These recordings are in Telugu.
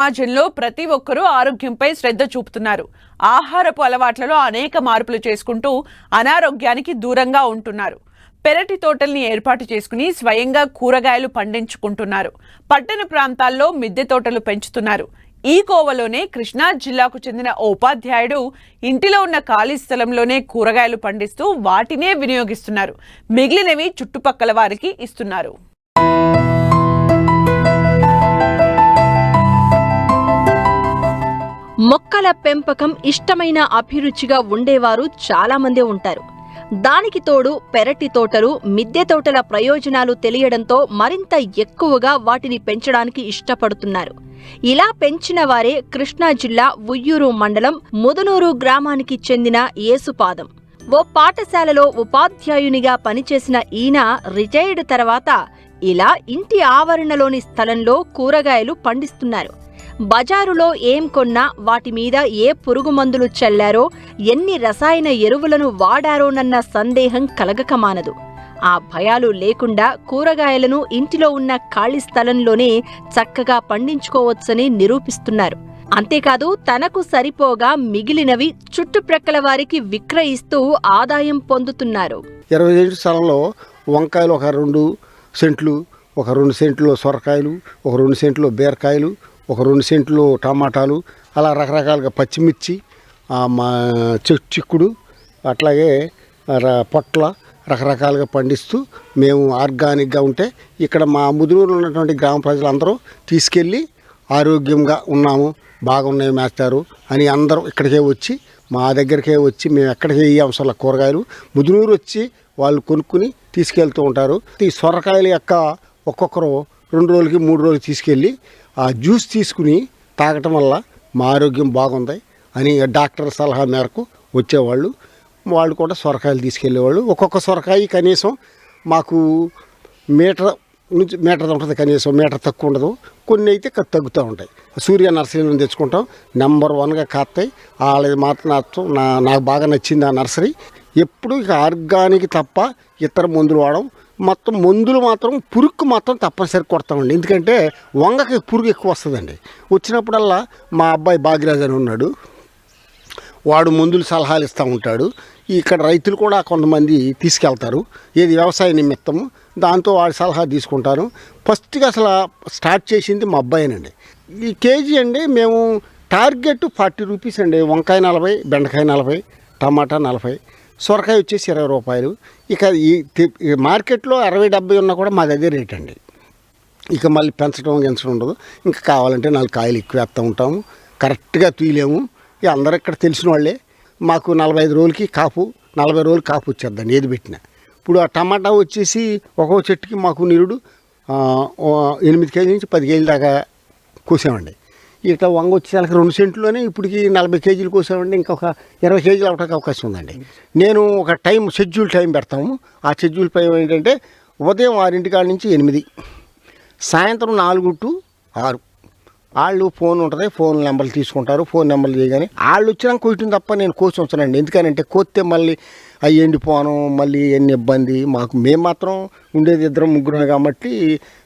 సమాజంలో ప్రతి ఒక్కరూ ఆరోగ్యంపై శ్రద్ధ చూపుతున్నారు. ఆహారపు అలవాట్లలో అనేక మార్పులు చేసుకుంటూ అనారోగ్యానికి దూరంగా ఉంటున్నారు. పెరటి తోటల్ని ఏర్పాటు చేసుకుని స్వయంగా కూరగాయలు పండించుకుంటున్నారు. పట్టణ ప్రాంతాల్లో మిద్దె తోటలు పెంచుతున్నారు. ఈ కోవలోనే కృష్ణా జిల్లాకు చెందిన ఓ ఉపాధ్యాయుడు ఇంటిలో ఉన్న ఖాళీ స్థలంలోనే కూరగాయలు పండిస్తూ వాటినే వినియోగిస్తున్నారు. మిగిలినవి చుట్టుపక్కల వారికి ఇస్తున్నారు. మొక్కల పెంపకం ఇష్టమైన అభిరుచిగా ఉండేవారు చాలా మందే ఉంటారు. దానికి తోడు పెరటి తోటలు, మిద్దె తోటల ప్రయోజనాలు తెలియడంతో మరింత ఎక్కువగా వాటిని పెంచడానికి ఇష్టపడుతున్నారు. ఇలా పెంచిన వారే కృష్ణా జిల్లా ఉయ్యూరు మండలం ముదునూరు గ్రామానికి చెందిన యేసుపాదం. ఓ పాఠశాలలో ఉపాధ్యాయునిగా పనిచేసిన ఈయన రిటైర్డ్ తర్వాత ఇలా ఇంటి ఆవరణలోని స్థలంలో కూరగాయలు పండిస్తున్నారు. బజారులో ఏం కొన్నా వాటి మీద ఏ పురుగు మందులు చల్లారో, ఎన్ని రసాయన ఎరువులను వాడారోనన్న సందేహం కలగక మానదు. ఆ భయాలు లేకుండా కూరగాయలను ఇంటిలో ఉన్న ఖాళీ స్థలంలోనే చక్కగా పండించుకోవచ్చని నిరూపిస్తున్నారు. అంతేకాదు తనకు సరిపోగా మిగిలినవి చుట్టుప్రక్కల వారికి విక్రయిస్తూ ఆదాయం పొందుతున్నారు. 20 సెంట్ల స్థలంలో వంకాయలు ఒక 2 సెంట్లు, ఒక 2 సెంట్లు సొరకాయలు, ఒక 2 సెంట్లు బీరకాయలు, ఒక 2 సెంట్లు టమాటాలు, అలా రకరకాలుగా పచ్చిమిర్చి, చిక్కుడు, అట్లాగే పొట్ల రకరకాలుగా పండిస్తూ మేము ఆర్గానిక్గా ఉంటే ఇక్కడ మా ముదునూరులో ఉన్నటువంటి గ్రామ ప్రజలందరూ తీసుకెళ్ళి ఆరోగ్యంగా ఉన్నాము, బాగున్నాయి మేస్తారు అని అందరూ ఇక్కడికే వచ్చి మా దగ్గరికే వచ్చి మేము ఎక్కడికి ఏ అవసరం కూరగాయలు ముదునూరు వచ్చి వాళ్ళు కొనుక్కుని తీసుకెళ్తూ ఉంటారు. ఈ సొరకాయల యొక్క ఒక్కొక్కరు 2 రోజులకి 3 రోజులకి తీసుకెళ్ళి ఆ జ్యూస్ తీసుకుని తాగటం వల్ల మా ఆరోగ్యం బాగుంది అని డాక్టర్ సలహా మేరకు వచ్చేవాళ్ళు. వాళ్ళు కూడా సొరకాయలు తీసుకెళ్ళేవాళ్ళు. ఒక్కొక్క సొరకాయ కనీసం మాకు మీటర్ ఉంటుంది, కనీసం మీటర్ తక్కువ ఉండదు. కొన్ని అయితే తగ్గుతూ ఉంటాయి. సూర్య నర్సరీలో తెచ్చుకుంటాం. నెంబర్ 1గా కాస్తాయి. వాళ్ళది మాత్రం నాకు బాగా నచ్చింది ఆ నర్సరీ. ఎప్పుడు ఇక ఆర్గానిక్ తప్ప ఇతర మందులు వాడడం. మొత్తం మందులు మాత్రం పురుగు మాత్రం తప్పనిసరి కొడతామండి. ఎందుకంటే వంగకి పురుగు ఎక్కువ వస్తుందండి. వచ్చినప్పుడల్లా మా అబ్బాయి భాగ్యరాజ్ అని ఉన్నాడు, వాడు మందులు సలహాలు ఇస్తూ ఉంటాడు. ఇక్కడ రైతులు కూడా కొంతమంది తీసుకెళ్తారు, ఏది వ్యవసాయ నిమిత్తము. దాంతో వాడి సలహా తీసుకుంటారు. ఫస్ట్గా అసలు స్టార్ట్ చేసింది మా అబ్బాయినండి. ఈ కేజీ అండి మేము టార్గెట్ 40 రూపీస్ అండి. వంకాయ 40, బెండకాయ 40, టమాటా 40, సొరకాయ వచ్చేసి 20 రూపాయలు. ఇక ఈ మార్కెట్లో 60-70 ఉన్నా కూడా మాది అదే రేట్ అండి. ఇక మళ్ళీ పెంచడం గెంచడం ఉండదు. ఇంకా కావాలంటే 4 కాయలు ఎక్కువ వేస్తూ ఉంటాము. కరెక్ట్గా తీయలేము. ఇక అందరూ ఇక్కడ తెలిసిన వాళ్ళే. మాకు 45 రోజులకి కాపు, 40 రోజులు కాపు వచ్చేద్దండి ఏది పెట్టినా. ఇప్పుడు ఆ టమాటా వచ్చేసి ఒక్కొక్క చెట్టుకి మాకు నిరుడు 8 కేజీల నుంచి 10 కేజీల దాకా కోసామండి. ఇట్లా వంగ వచ్చేసరికి 2 సెంట్లోనే ఇప్పటికి 40 కేజీలు కోసామండి. ఇంకొక 20 కేజీలు అవడానికి అవకాశం ఉందండి. నేను ఒక షెడ్యూల్ టైం పెడతాము. ఆ షెడ్యూల్ టైం ఏంటంటే ఉదయం 6 కాడ నుంచి 8, సాయంత్రం 4 to 6. వాళ్ళు ఫోన్ ఉంటుంది, ఫోన్ నెంబర్లు తీసుకుంటారు. ఫోన్ నెంబర్లు చేయగానే వాళ్ళు వచ్చినాక కోయటం తప్ప నేను కోసి ఉంచానండి. ఎందుకనంటే కోస్తే మళ్ళీ అవి ఎండిపోవడం, మళ్ళీ ఎన్ని ఇబ్బంది. మేము మాత్రం ఉండేది 2-3 కాబట్టి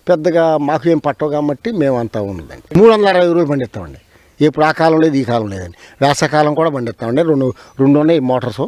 పెద్దగా మాకు ఏం పట్టవు కాబట్టి మేము అంతా ఉన్నదండి. 360 రోజులు పండిస్తామండి. ఇప్పుడు ఆ కాలం లేదు, ఈ కాలం లేదండి. వేసవకాలం కూడా పండిస్తామండి. రెండు ఉన్నాయి మోటార్స్.